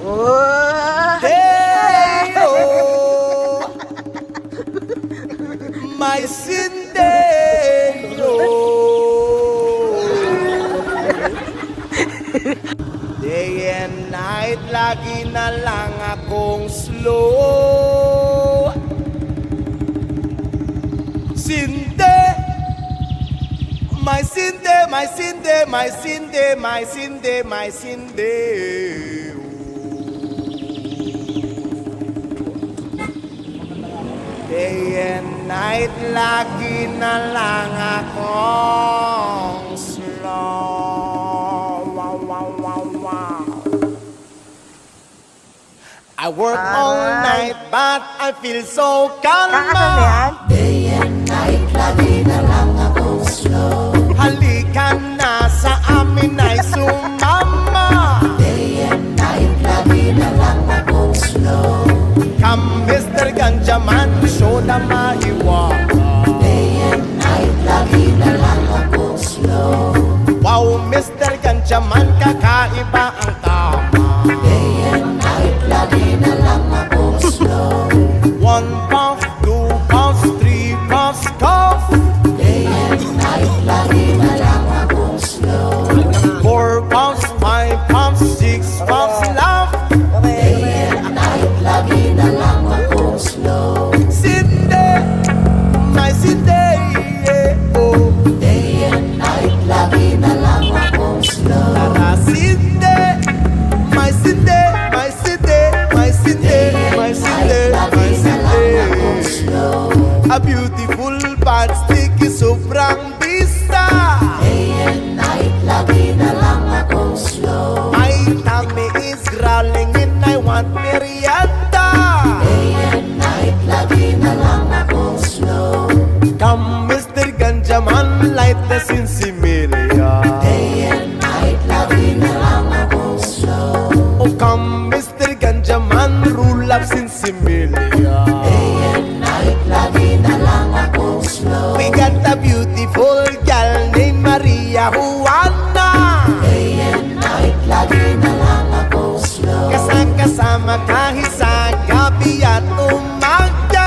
Oh! Hey, oh, my Cinderella. Day and night, lagi na lang akong slow. Sinde, my Cinde, my Cinde, my Cinde, my Cinde, my Cinde. Day and night, lagi na lang akong slow. Wow, wow, wow, wow. I work all night, but I feel so Kakasal na calm. yan? Day and night, lagi na lang akong slow. Halika na sa amin ay sumama. Day and night, lagi na lang akong slow. Come Mr. Ganjaman, show na mahiwaga. Day and night, lagi na lang akong slow. Wow, Mr. Ganjaman, kakaiba ang tama. Day and night, lagi na lang akong slow. 1 puff, 2 puffs, 3 puffs, cough. Day and night, lagi na lang akong slow. 4 puffs, 5 puffs, 6 puffs, laugh. Day and night, lagi na lang akong slow. Sinde, my Sinde, yeah, oh. Day and night, lagi na lang akong slow. Tara, Sinde, my Sinde, my Sinde, my Sinde, my Sinde, my Sinde. A beautiful but sticky sobrang vista. Day and night, lagi na lang akong slow. My tummy is growling and I want merienda. Day and night, lagi na lang akong slow. Come Mr. Ganjaman, light the Sinsimilia. Day and night, lagi na lang akong slow. Oh come Mr. Ganjaman, rule up Sinsimilia. Day and night, lagi na lang akong slow. We got a beautiful girl named Maria Juana. Day and night, lagi na lang akong slow. Kasama kahit sa gabi at umaga.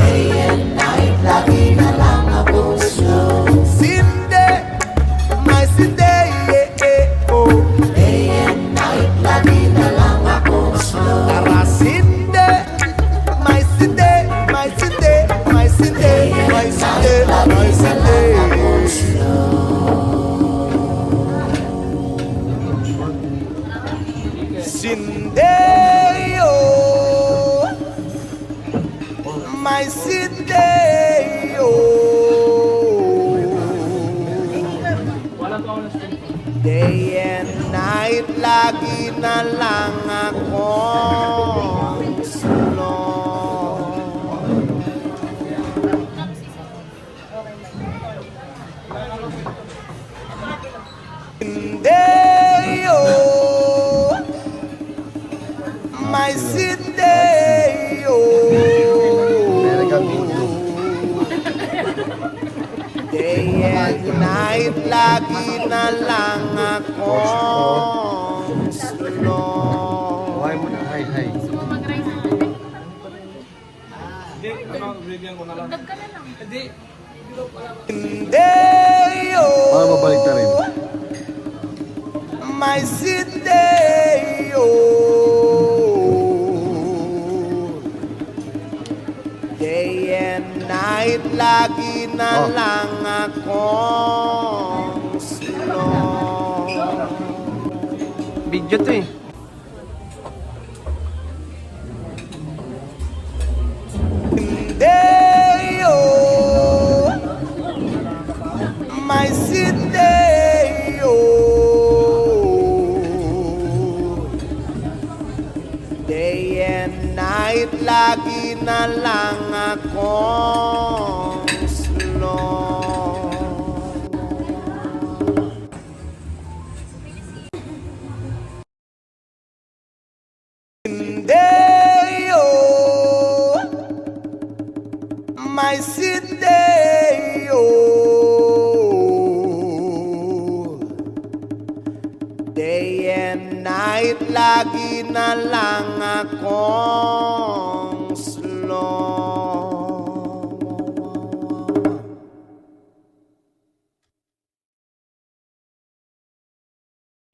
Day and night, lagi na lang akong slow. Sinde, my Sinde, yeah, yeah, oh. Day and night, lagi na lang akong slow. Tara Sinde, my Sinde, my Sinde, my Sinde, my Sinde, my Sinde. Sinde, oh, my Sinde, oh. Day and night, lagi na lang akong slow. Sinde, oh, my Sinde, oh. Day and night, lagi na lang akong slow. Buhay mo na, hay, hay. Sinde, Para mabalik na rin. oh, my Sinde, oh. Day and night, lagi na lang akong slow. Video to eh. Sinde, oh, my Sinde, oh. Day and night, lagi na lang akong slow. Sinde, oh, my Sinde, oh. Day and night, lagi na lang akong slow.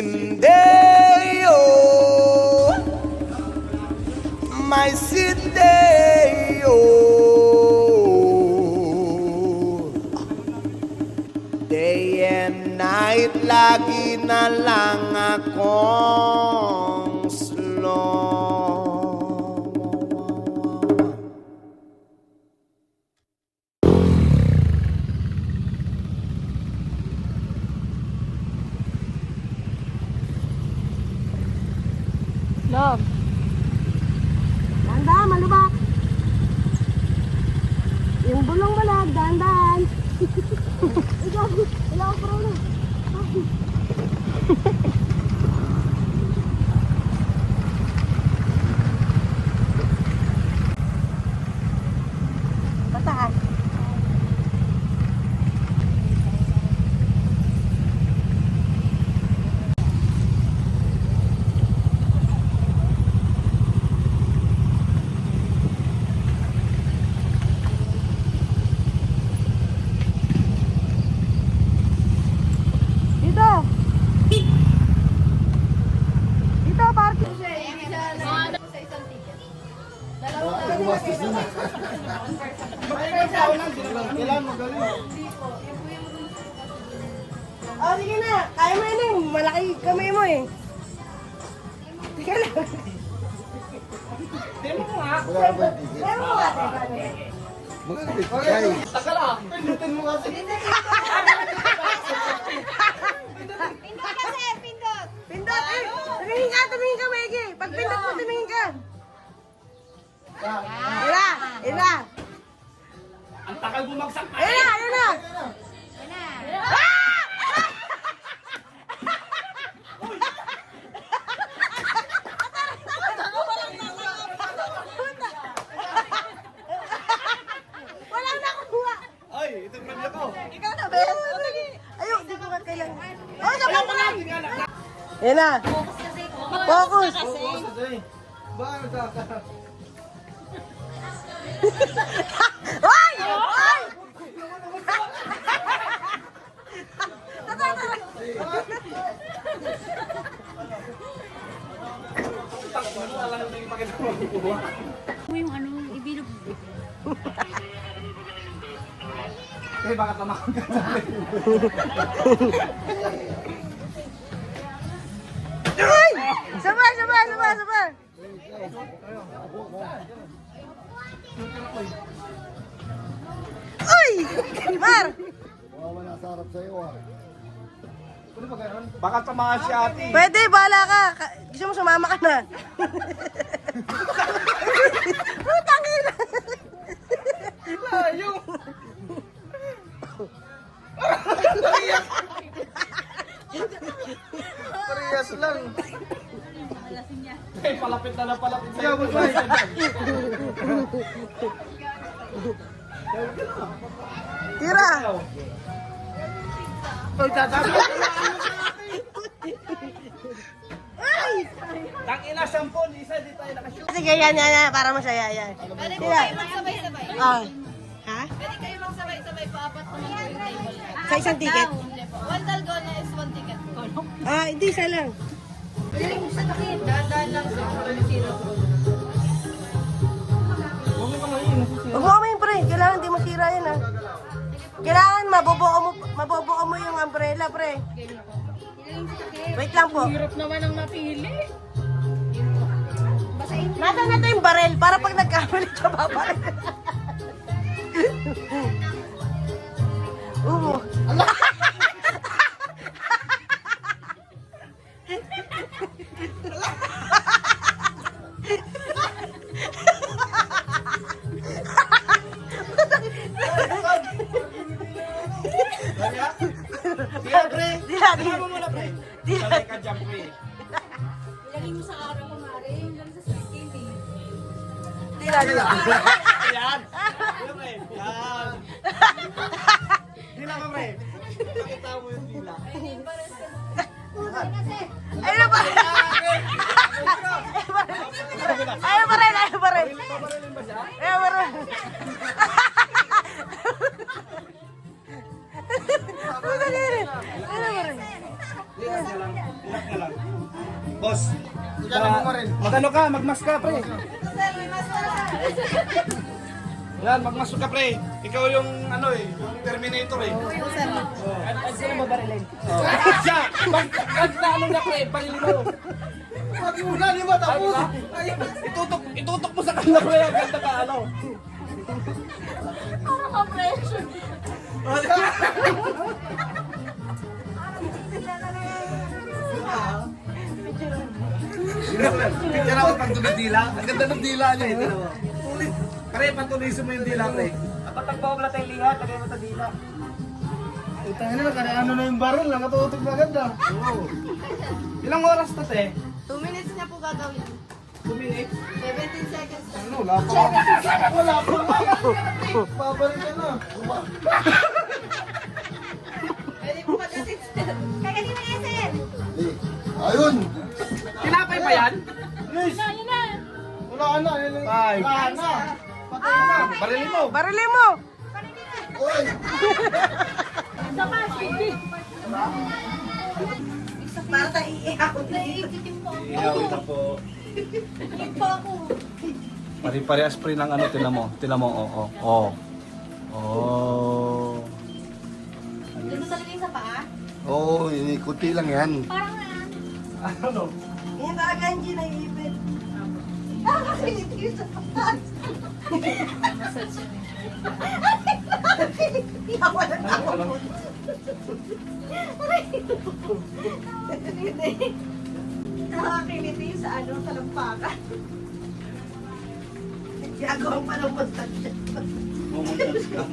Hindi, oh, my city, oh. Day and night, lagi na lang akong slow. Love. Dahan-dahan, malubak. Yung bulong malag, dahan-dahan. Ikaw, wala ko pro na. Pataas. Dito. Dito, party. Oh, sige na. Kaya mo yun eh. Malaki kamay mo eh. Sige lang. Wala ba yung ticket? Kaya mo nga. Ay, Pindot eh. Tumingin ka, Maggie. Pag pindot mo, tumingin ka. Ila, ila. Ang takal bumagsak na. Ila, ila. Walang nakuha. Ay, ito yung pamilya ko. Ikaw na, Ben. Ayun, di ko ka kailangan. Oh, sa pa lang. Yan na. Focus. Hoy! Hoy! Yung ano, ibilog. Eh, baka tamakon ka na. Hoy! Sabay, sabay, sabay, sabay. Uy! Mar! wala sa harap sa'yo ah. Baka tamaan si ate. Pwede, bahala ka. Gusto mo sumama ka na. Putang ina. Layo. Parehas lang. Eh, palapit na palapit sa'yo. Tira. Oy, tatabi. Tangina, 10, isa di tayo nakashoot. Sige, yan, yan, yan. Para masaya, yan. Pwede po Tira. kayo magsabay-sabay. Ah. Ha? Pwede kayo magsabay-sabay pa apat naman po yung table. Sa isang ticket? Hindi po. One dalgona is one ticket po. Ah, hindi, isa lang. Dahan-dahan lang sa zero. Huwag mo kami pre. Kailangan di masira yan, ha. Kailangan mabubuo mo yung umbrella, pre. Wait lang po. Hirap naman ang napili. Nasa na to yung barel para pag nagkamali siya babalik. Sanay ka dyan, pre. Ilagay mo sa araw ko, Mare. Yung lang sa skin eh. Yan. Yan, pre. Yan. Dila ka, pre. Pakita mo yung dila. Ayun na ba? Ayaw pa rin, ayaw pa rin. Ayaw pa rin. Boss, magano ka, magmas ka, pre. Yan, magmas ka, pre. Ikaw yung ano eh, yung Terminator eh. Sino mo barilin? Siya! Pag na ano na, pre, parilin mo. Pag yung ulan, di ba, tapos? Itutok mo sa kanya, pre, ang ganda ka, ano. Picture ako pag dila. Ang ganda ng dila niya eh. Pre, patulisin mo yung dila, pre. Kapag nagpawagla tayong lihat, lagay mo sa dila. Utangin na, ano na yung barrel, nakatutok na ganda. Oo. Ilang oras to, te? 2 minutes niya po gagawin. 2 minutes? 17 seconds. Ano, wala pa. Wala pa. Babalik ka na. Pwede po mag-assist. Kaya kanina yan, sir. Ayun! Tinapay pa yan? Wala na, yun yung... Five. Wala na. Barilin mo. Barilin mo. Uy! Para tayo iiyak. Naiikitin po. Ihawi na po. Iiyak po ako. Pari-parehas pre ng ano, tinan mo. Tinan mo, oo. Oo. Oo. Doon mo talaga yung sa paa? Oo, kunti lang yan. Parang Ano? Yan talaga yung ginaiipit. nakakiliti sa paa. Iyawa na tao. Nakakiliti sa ano, talampakan. Gagawang pa ng montage. Mumuntas ka.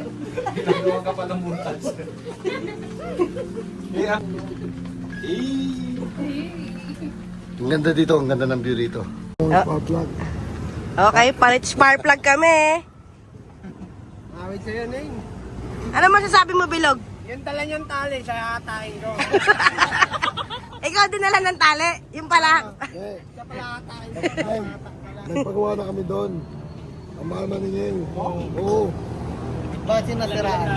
Ginagawa ka pa ng muntas. Yeah. Ang ganda dito, ang ganda ng view dito. Okay, palit spark plug kami. Awit sa'yo, Neng. Ano masasabi mo, Bilog? Yung tala niyang tali, sa atayin ko. Ikaw dinala ng tali, yung pala. Sa pala atayin ko. Nagpagawa na kami doon. Ang mahal man ninyo. Oo. Bakit sinasiraan?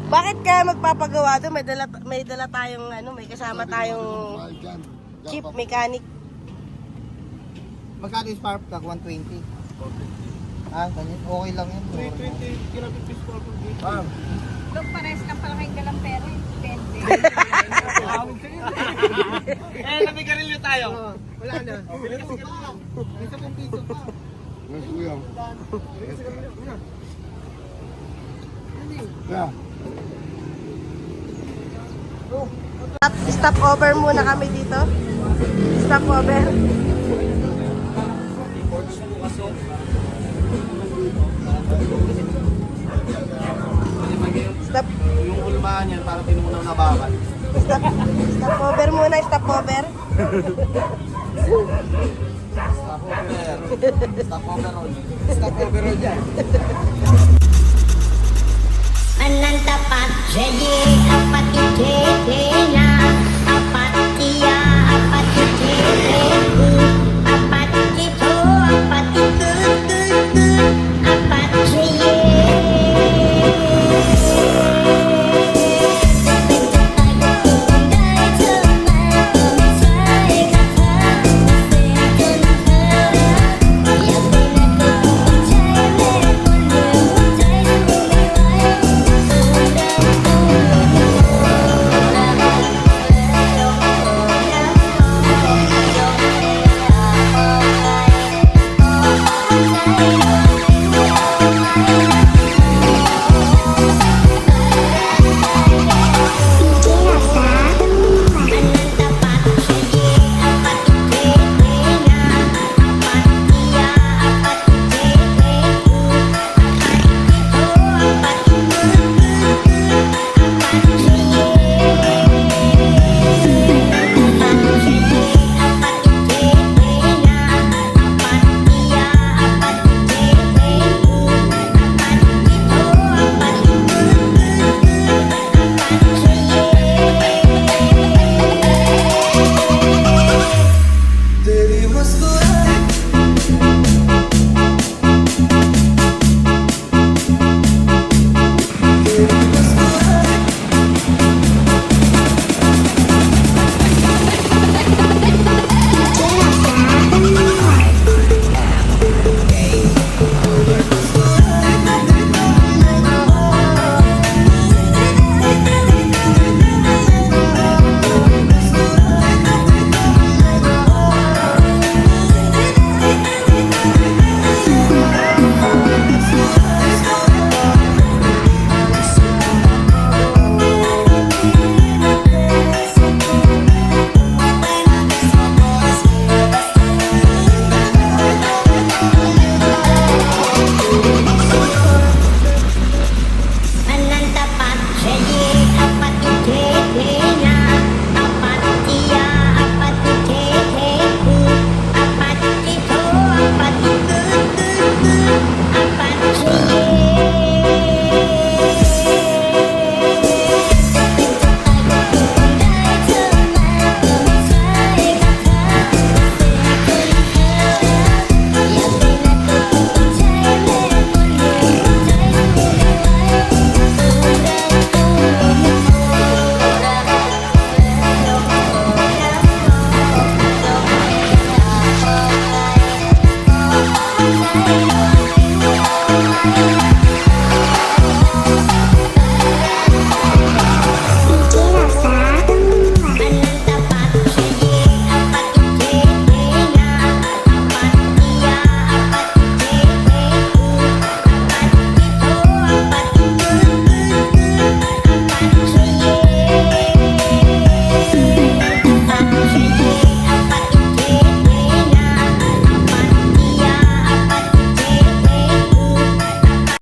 Bakit kaya magpapagawa doon? May dala tayong ano, may kasama tayong chief mechanic. Magkano yung spark plug? 120? Ah, ganyan. Okay lang yun. 320 kinapipis ko ako dito. Look, pares lang pala kayong dalang pera. Depende. Namigarilyo tayo. Wala na. Isa pong piso pa. Mas kuya. Yeah. Stop over muna kami dito. Stop over. Stop. Yung ulmahan yan, parang tinunaw na bakal. Stop over muna, stop over. Stop over road yan. Ananta pa, jadi apa tu na